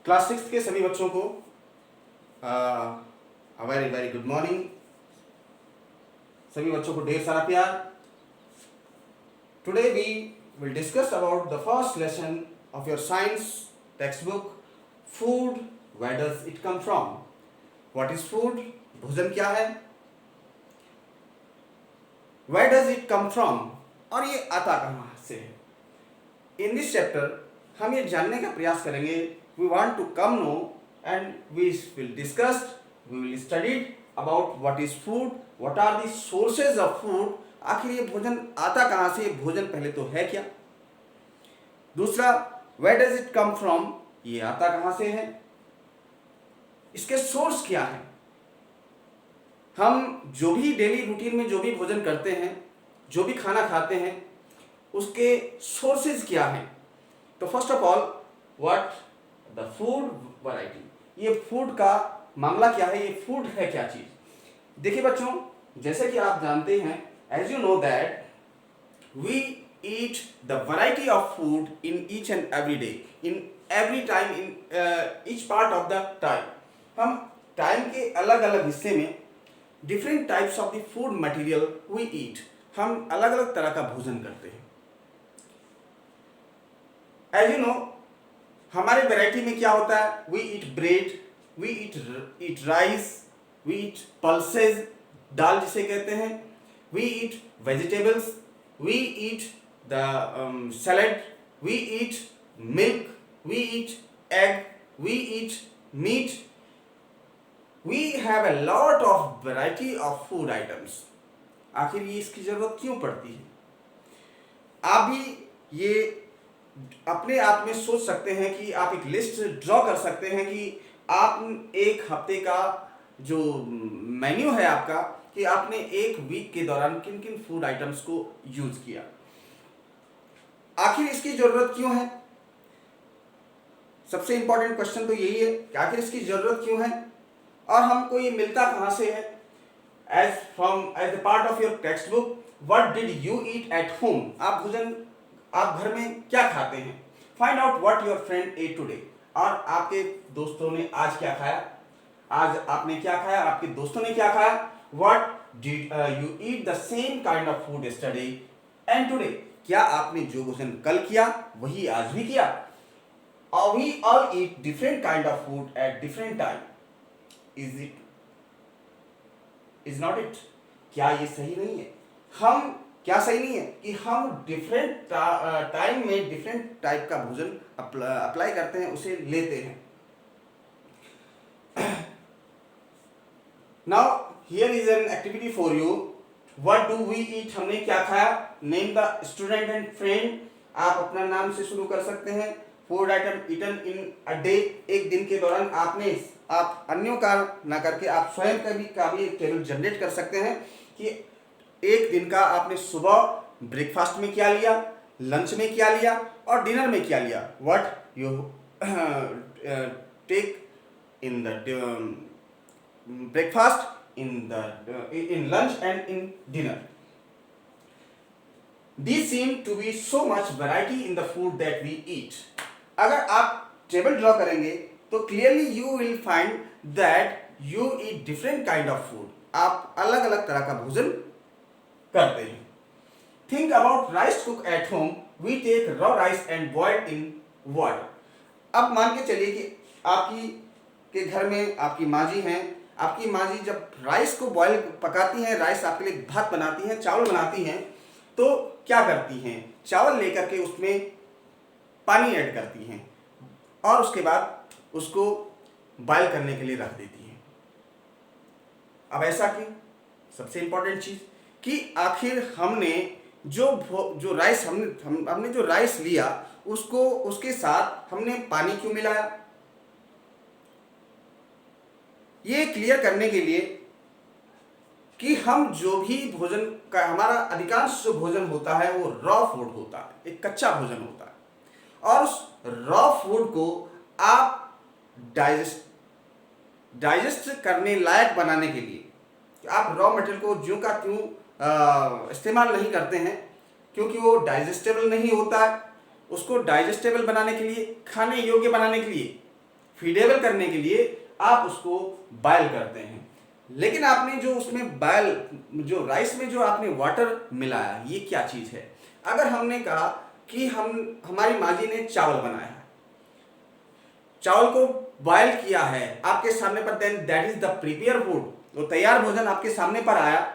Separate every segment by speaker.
Speaker 1: Class 6 के सभी बच्चों को वेरी वेरी गुड मॉर्निंग। सभी बच्चों को ढेर सारा प्यार। Today we will discuss about the first lesson of your science text book, food, where does it come from. What is food? भोजन क्या है? Where does it come from, और ये आता कहाँ से है? इन दिस चैप्टर हम ये जानने का प्रयास करेंगे। We want to come know and we will discuss, we will studied about what is food, what are the sources of food. आखिर ये भोजन आता कहाँ से? भोजन पहले तो है क्या? दूसरा, where does it come from, ये आता कहाँ से है? इसके सोर्स क्या है? हम जो भी डेली रूटीन में जो भी भोजन करते हैं, जो भी खाना खाते हैं, उसके सोर्सेज क्या हैं? तो first of all, what the food variety, ये फूड का मामला क्या है? ये फूड है क्या चीज? देखिए बच्चों, जैसे कि आप जानते हैं, as you know that we eat the variety of food in each and every day, in every time, in each part of the time. हम टाइम के अलग अलग हिस्से में different types of the food material we eat, हम अलग अलग तरह का भोजन करते हैं। एज यू नो, हमारे वैरायटी में क्या होता है? We eat bread, we eat rice, we eat pulses, दाल जिसे कहते हैं, we eat vegetables, we eat the salad, we eat milk, we eat egg, we eat meat, we have a lot of variety of food items. आखिर ये इसकी जरूरत क्यों पड़ती है? आप भी ये अपने आप में सोच सकते हैं कि आप एक लिस्ट ड्रॉ कर सकते हैं कि आप एक हफ्ते का जो मेन्यू है आपका, कि आपने एक वीक के दौरान किन किन फूड आइटम्स को यूज किया। आखिर इसकी जरूरत क्यों है? सबसे इंपॉर्टेंट क्वेश्चन तो यही है कि आखिर इसकी जरूरत क्यों है और हमको ये मिलता कहां से है? As the part of your text book, what did you eat at home, आप भोजन आप घर में क्या खाते हैं? Find out what your friend ate today, और आपके दोस्तों ने आज क्या खाया, आज आपने क्या खाया, आपके दोस्तों ने क्या खाया। What did you eat the same kind of food yesterday and today, क्या आपने जो भोजन कल किया वही आज भी किया? और we all eat different kind of food at different time. Is not it, क्या ये सही नहीं है? हम क्या सही नहीं है कि हम डिफरेंट टाइम में डिफरेंट टाइप का भोजन अप्लाई करते हैं, उसे लेते हैं। Now here is an activity for you. What do we eat, हमने क्या खाया? Name the student and friend, आप अपना नाम से शुरू कर सकते हैं। Food item eaten in a day, एक दिन के दौरान आपने, आप अन्यों का ना करके आप स्वयं का भी एक टेबल जनरेट कर सकते हैं कि एक दिन का आपने सुबह ब्रेकफास्ट में क्या लिया, लंच में क्या लिया और डिनर में क्या लिया। What you take in the breakfast, in lunch and in dinner. These seem to be so much variety in the food that we eat. अगर आप टेबल ड्रॉ करेंगे तो clearly you will find that you eat different kind of food, आप अलग अलग तरह का भोजन करते हैं। Think about rice cook at home, we take raw rice and boiled in water. अब मान के चलिए कि आपकी के घर में आपकी माँ जी हैं, आपकी माँ जी जब राइस को बॉयल पकाती हैं, राइस आपके लिए भात बनाती हैं, चावल बनाती हैं, तो क्या करती हैं? चावल लेकर के उसमें पानी ऐड करती हैं और उसके बाद उसको बॉयल करने के लिए रख देती हैं। अब ऐसा क्यों? सबसे इंपॉर्टेंट चीज कि आखिर हमने जो राइस हमने जो राइस लिया, उसको उसके साथ हमने पानी क्यों मिलाया? ये क्लियर करने के लिए कि हम जो भी भोजन का, हमारा अधिकांश जो भोजन होता है वो रॉ फूड होता है, एक कच्चा भोजन होता है, और उस रॉ फूड को आप डाइजेस्ट करने लायक बनाने के लिए आप रॉ मटेरियल को ज्यों का त्यों इस्तेमाल नहीं करते हैं, क्योंकि वो डाइजेस्टेबल नहीं होता है। उसको डाइजेस्टेबल बनाने के लिए, खाने योग्य बनाने के लिए फीडेबल करने के लिए आप उसको बॉयल करते हैं। लेकिन आपने जो उसमें बॉयल जो राइस में जो आपने वाटर मिलाया, ये क्या चीज़ है? अगर हमने कहा कि हमारी माँ जी ने चावल बनाया है, चावल को बॉयल किया है आपके सामने पर, then that is the prepare food, वो तैयार भोजन आपके सामने पर आया।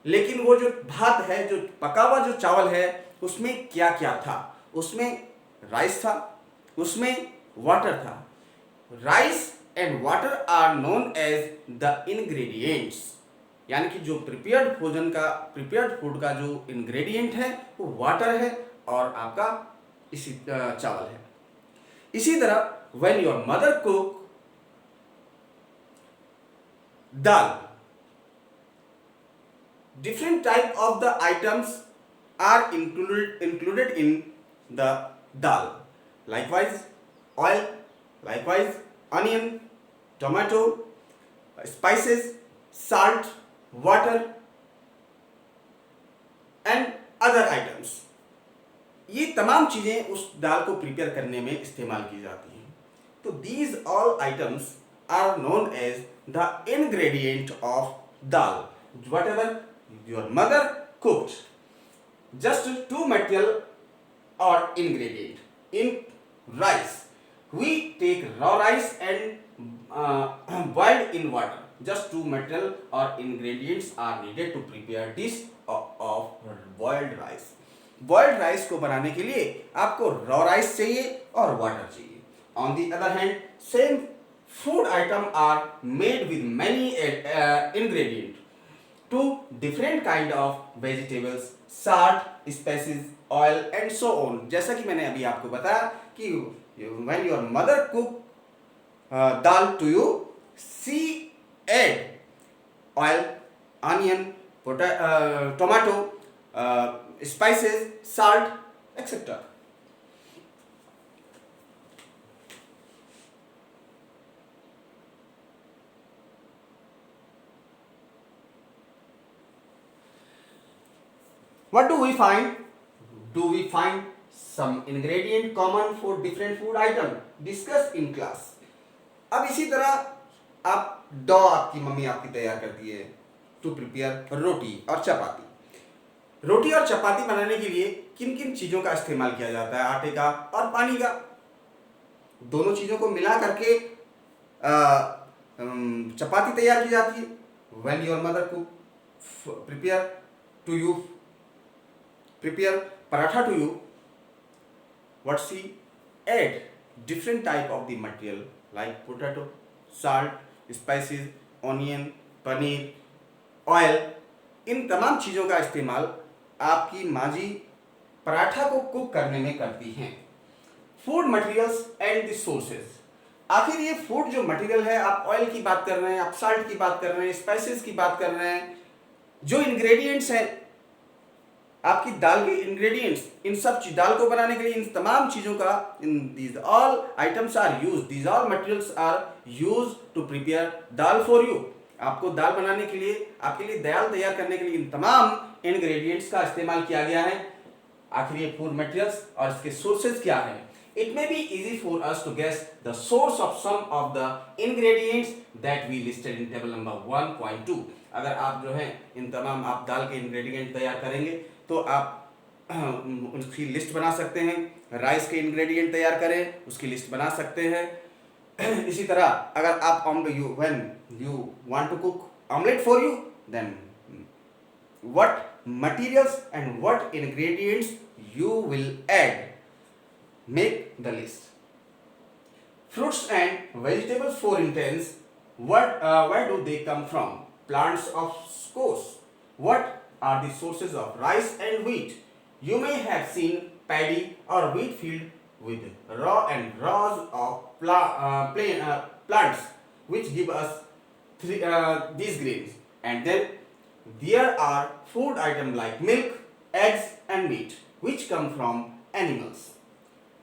Speaker 1: लेकिन वो जो भात है, जो पका हुआ जो चावल है, उसमें क्या क्या था? उसमें राइस था, उसमें वाटर था। Rice and water are known as the ingredients, यानी कि जो प्रिपेयर्ड फूड का जो इंग्रेडिएंट है वो वाटर है और आपका इसी चावल है। इसी तरह when your mother cook dal, different type of the items are included in the dal. Likewise oil, likewise onion, tomato, spices, salt, water and other items. ये तमाम चीजें उस दाल को प्रिपेयर करने में इस्तेमाल की जाती हैं। तो these all items are known as the ingredient of dal. Whatever your mother cooked, just two material or ingredient. In rice, we take raw rice and boiled in water. Just two material or ingredients are needed to prepare dish of boiled rice. Boiled rice को बनाने के लिए आपको raw rice चाहिए और water चाहिए. On the other hand, same food item are made with many ingredients. Two different kind of vegetables, salt, spices, oil and so on. जैसा कि मैंने अभी आपको बताया कि when your mother cook dal to you, she add oil, onion, tomato, spices, salt, etc. What do we find? Do we find some ingredient common for different food item? Discuss in class. अब इसी तरह आप dough आपकी mummy आपकी तैयार करती है to prepare रोटी और चपाती। रोटी और चपाती बनाने के लिए किन किन चीज़ों का इस्तेमाल किया जाता है? आटे का और पानी का। दोनों चीज़ों को मिला करके चपाती तैयार की जाती है। When your mother cook prepare paratha to you, what she add different type of the material like potato, salt, spices, onion, paneer, oil. इन तमाम चीज़ों का इस्तेमाल आपकी माँ जी पराठा को कुक करने में करती हैं। Food materials and the sources. आखिर ये फूड जो मटेरियल है, आप ऑयल की बात कर रहे हैं, आप साल्ट की बात कर रहे हैं, स्पाइसेस की बात कर रहे हैं, जो इंग्रेडिएंट्स हैं आपकी दाल के इंग्रेडिएंट्स, इन सब दाल को बनाने के लिए इन तमाम चीज़ों का, in these all items are use, these all materials are use to prepare dal for you. आपको दाल बनाने के लिए, आपके लिए दाल तैयार करने के लिए इन तमाम इंग्रेडिएंट्स का इस्तेमाल किया गया है। आखिर ये फूड मटेरियल्स और इसके सोर्सेज क्या है? It may be easy for us to guess the source of some of the ingredients that we listed in table number 1.2. अगर आप जो है इन तमाम आप दाल के इंग्रेडिएंट तैयार करेंगे तो आप उसकी लिस्ट बना सकते हैं। राइस के इंग्रेडिएंट तैयार करें, उसकी लिस्ट बना सकते हैं। इसी तरह अगर आप when you want to cook omelette for you, then what materials and what ingredients you will add, make the list. Fruits and vegetables, for instance, where do they come from? Plants, of course. What are the sources of rice and wheat? You may have seen paddy or wheat field with rows of plants which give us these grains. And then there are food items like milk, eggs and meat which come from animals.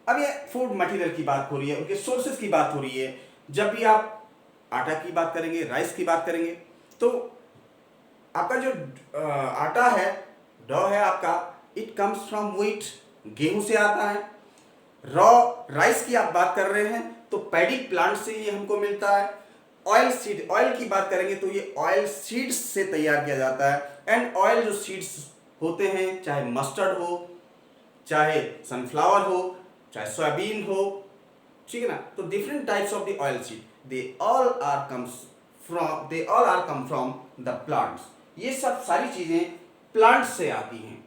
Speaker 1: अब ये food material की बात हो रही है, उनके sources की बात हो रही है। जब भी आप आटा की बात करेंगे, राइस की बात करेंगे, तो आपका जो आटा है, डो है आपका, इट कम्स फ्रॉम व्हीट, गेहूं से आता है। रॉ राइस की आप बात कर रहे हैं तो पैडी प्लांट से ये हमको मिलता है। ऑयल सीड, ऑयल की बात करेंगे तो ये ऑयल सीड्स से तैयार किया जाता है। एंड ऑयल जो सीड्स होते हैं, चाहे मस्टर्ड हो, चाहे सनफ्लावर हो, चाहे सोयाबीन हो, ठीक है ना, तो different types of the oil seed, they all are come from the plants. ये सब सारी चीजें प्लांट से आती हैं।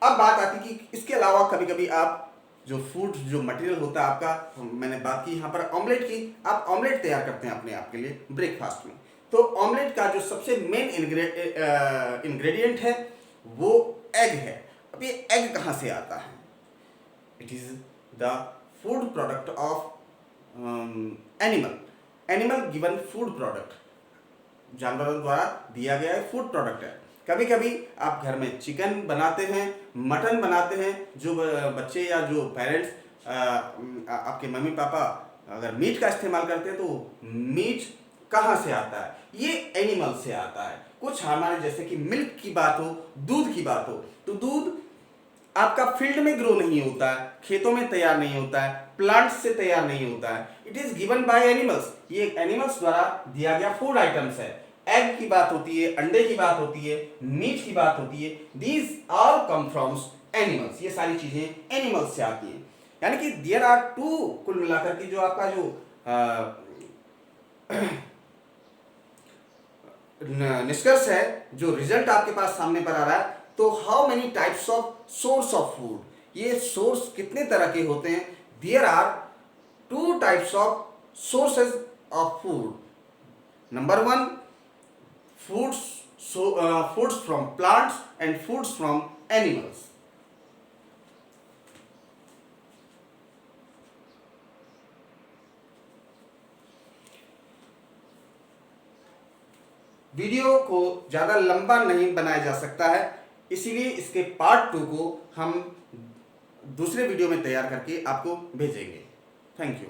Speaker 1: अब बात आती कि इसके अलावा कभी कभी आप जो फूड जो मटेरियल होता है आपका, मैंने बात की यहाँ पर ऑमलेट की, आप ऑमलेट तैयार करते हैं अपने आप के लिए ब्रेकफास्ट में। तो ऑमलेट का जो सबसे मेन इंग्रेडिएंट है वो एग है। अब ये एग कहाँ से आता है? It is the food product of animal given food product, जानवरों द्वारा दिया गया है फूड प्रोडक्ट है। कभी कभी आप घर में चिकन बनाते हैं, मटन बनाते हैं, जो बच्चे या जो पेरेंट्स आपके मम्मी पापा अगर मीट का इस्तेमाल करते हैं तो मीट कहाँ से आता है? ये एनिमल से आता है। कुछ हमारे जैसे कि मिल्क की बात हो, दूध की बात हो, तो दूध आपका फील्ड में ग्रो नहीं होता है, खेतों में तैयार नहीं होता है, प्लांट्स से तैयार नहीं होता है। It is given by animals, ये एनिमल्स द्वारा दिया गया फूड आइटम्स है। एग की बात होती है, अंडे की बात होती है, मीट की बात होती है, these all come from animals. ये सारी चीजें एनिमल्स से आती हैं। यानी कि देयर आर टू, कुल मिलाकर की जो आपका जो निष्कर्ष है, जो रिजल्ट आपके पास सामने पर आ रहा है, तो how many types of source of food, ये सोर्स कितने तरह के होते हैं? There are two types of sources of food. Number one, foods from plants and foods from animals. Video को ज़्यादा लंबा नहीं बनाया जा सकता है, इसीलिए इसके पार्ट 2 को हम दूसरे वीडियो में तैयार करके आपको भेजेंगे। Thank you.